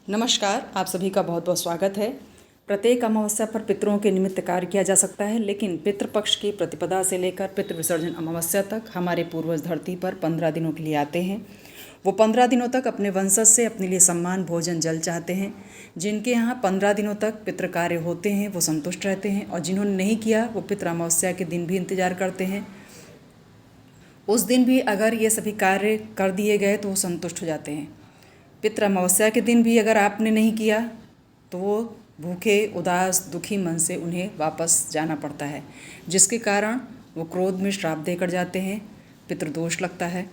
नमस्कार, आप सभी का बहुत बहुत स्वागत है। प्रत्येक अमावस्या पर पितरों के निमित्त कार्य किया जा सकता है, लेकिन पितृपक्ष की प्रतिपदा से लेकर पितृ विसर्जन अमावस्या तक हमारे पूर्वज धरती पर 15 दिनों के लिए आते हैं। वो 15 दिनों तक अपने वंशज से अपने लिए सम्मान, भोजन, जल चाहते हैं। जिनके यहाँ 15 दिनों तक पितृ कार्य होते हैं वो संतुष्ट रहते हैं, और जिन्होंने नहीं किया वो पितृ अमावस्या के दिन भी इंतजार करते हैं। उस दिन भी अगर ये सभी कार्य कर दिए गए तो वो संतुष्ट हो जाते हैं। पितृ अमावस्या के दिन भी अगर आपने नहीं किया तो वो भूखे, उदास, दुखी मन से उन्हें वापस जाना पड़ता है, जिसके कारण वो क्रोध में श्राप देकर जाते हैं, पितृदोष लगता है।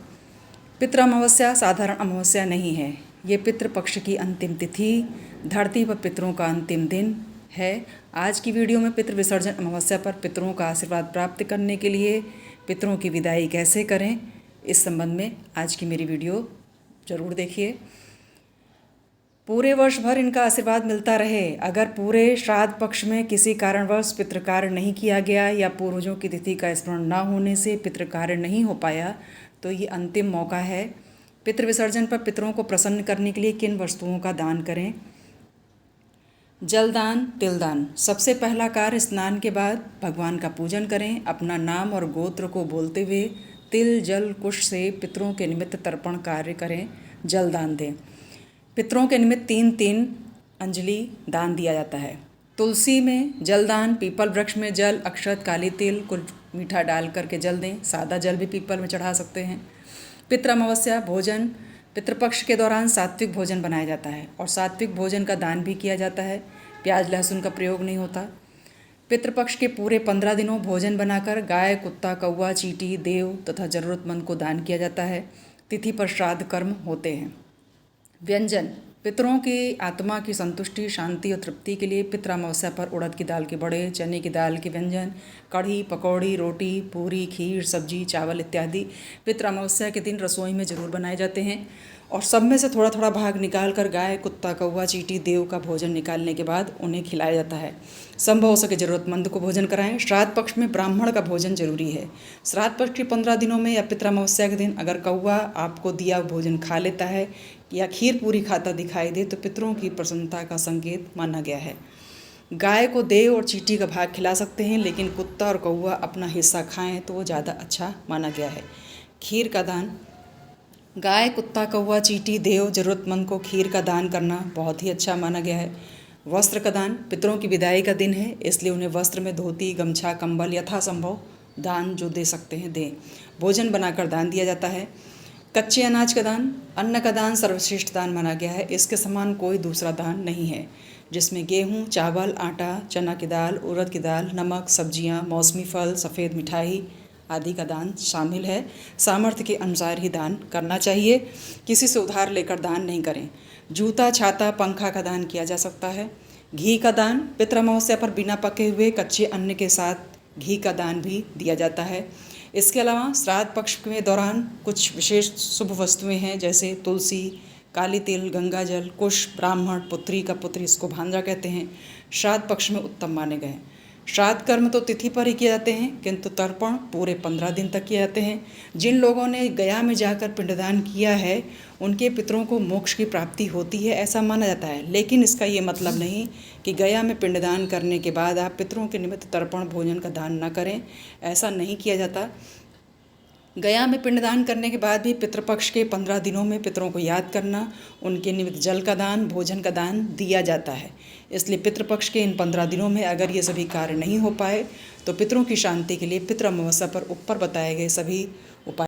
पितृ अमावस्या साधारण अमावस्या नहीं है, ये पितृपक्ष की अंतिम तिथि, धरती पर पितरों का अंतिम दिन है। आज की वीडियो में पितृ विसर्जन अमावस्या पर पितरों का आशीर्वाद प्राप्त करने के लिए पितरों की विदाई कैसे करें, इस संबंध में आज की मेरी वीडियो ज़रूर देखिए। पूरे वर्ष भर इनका आशीर्वाद मिलता रहे। अगर पूरे श्राद्ध पक्ष में किसी कारणवश पितृकार्य नहीं किया गया या पूर्वजों की तिथि का स्मरण न होने से पितृकार्य नहीं हो पाया तो ये अंतिम मौका है। पितृ विसर्जन पर पितरों को प्रसन्न करने के लिए किन वस्तुओं का दान करें? जलदान, तिलदान। सबसे पहला कार्य, स्नान के बाद भगवान का पूजन करें। अपना नाम और गोत्र को बोलते हुए तिल, जल, कुश से पितरों के निमित्त तर्पण कार्य करें, जलदान दें। पितरों के निमित्त 3-3 अंजलि दान दिया जाता है। तुलसी में जलदान, पीपल वृक्ष में जल, अक्षत, काली तिल, कुछ मीठा डाल करके जल दें। सादा जल भी पीपल में चढ़ा सकते हैं। पितृ अमावस्या भोजन, पितृपक्ष के दौरान सात्विक भोजन बनाया जाता है और सात्विक भोजन का दान भी किया जाता है। प्याज लहसुन का प्रयोग नहीं होता। पितृपक्ष के पूरे 15 दिनों भोजन बनाकर गाय, कुत्ता, कौवा, चींटी, देव तथा जरूरतमंद को दान किया जाता है। तिथि पर श्राद्ध कर्म होते हैं। व्यंजन, पितरों की आत्मा की संतुष्टि, शांति और तृप्ति के लिए पितृ अमावस्या पर उड़द की दाल के बड़े, चने की दाल के व्यंजन, कढ़ी, पकौड़ी, रोटी, पूरी, खीर, सब्जी, चावल इत्यादि पितृ अमावस्या के दिन रसोई में ज़रूर बनाए जाते हैं। और सब में से थोड़ा थोड़ा भाग निकाल कर गाय, कुत्ता, कौवा, चींटी, देव का भोजन निकालने के बाद उन्हें खिलाया जाता है। संभव हो सके ज़रूरतमंद को भोजन कराएं। श्राद्ध पक्ष में ब्राह्मण का भोजन जरूरी है। श्राद्ध पक्ष के 15 दिनों में या पितृ अमावस्या के दिन अगर कौवा आपको दिया भोजन खा लेता है या खीर पूरी खाता दिखाई दे तो पितरों की प्रसन्नता का संकेत माना गया है। गाय को देव और चींटी का भाग खिला सकते हैं, लेकिन कुत्ता और कौवा अपना हिस्सा खाएं तो वो ज़्यादा अच्छा माना गया है। खीर का दान, गाय, कुत्ता, कौवा, चींटी, देव, ज़रूरतमंद को खीर का दान करना बहुत ही अच्छा माना गया है। वस्त्र का दान, पितरों की विदाई का दिन है, इसलिए उन्हें वस्त्र में धोती, गमछा, कंबल यथासंभव दान जो दे सकते हैं दें। भोजन बनाकर दान दिया जाता है। कच्चे अनाज का दान, अन्न का दान सर्वश्रेष्ठ दान माना गया है। इसके समान कोई दूसरा दान नहीं है, जिसमें गेहूँ, चावल, आटा, चना की दाल, उड़द की दाल, नमक, सब्जियाँ, मौसमी फल, सफ़ेद मिठाई आदि का दान शामिल है। सामर्थ्य के अनुसार ही दान करना चाहिए, किसी से उधार लेकर दान नहीं करें। जूता, छाता, पंखा का दान किया जा सकता है। घी का दान, पितृ अमावस्या पर बिना पके हुए कच्चे अन्न के साथ घी का दान भी दिया जाता है। इसके अलावा श्राद्ध पक्ष के दौरान कुछ विशेष शुभ वस्तुएं हैं, जैसे तुलसी, काली तिल, गंगा जल, कुश, ब्राह्मण, पुत्री का पुत्र, इसको भांजा कहते हैं, श्राद्ध पक्ष में उत्तम माने गए। श्राद्ध कर्म तो तिथि पर ही किए जाते हैं, किंतु तर्पण पूरे 15 दिन तक किए जाते हैं। जिन लोगों ने गया में जाकर पिंडदान किया है उनके पितरों को मोक्ष की प्राप्ति होती है, ऐसा माना जाता है। लेकिन इसका ये मतलब नहीं कि गया में पिंडदान करने के बाद आप पितरों के निमित्त तर्पण भोजन का दान न करें, ऐसा नहीं किया जाता। गया में पिंडदान करने के बाद भी पितृपक्ष के 15 दिनों में पितरों को याद करना, उनके निमित्त जल का दान, भोजन का दान दिया जाता है। इसलिए पितृपक्ष के इन 15 दिनों में अगर ये सभी कार्य नहीं हो पाए तो पितरों की शांति के लिए पितृ अमावस्या पर ऊपर बताए गए सभी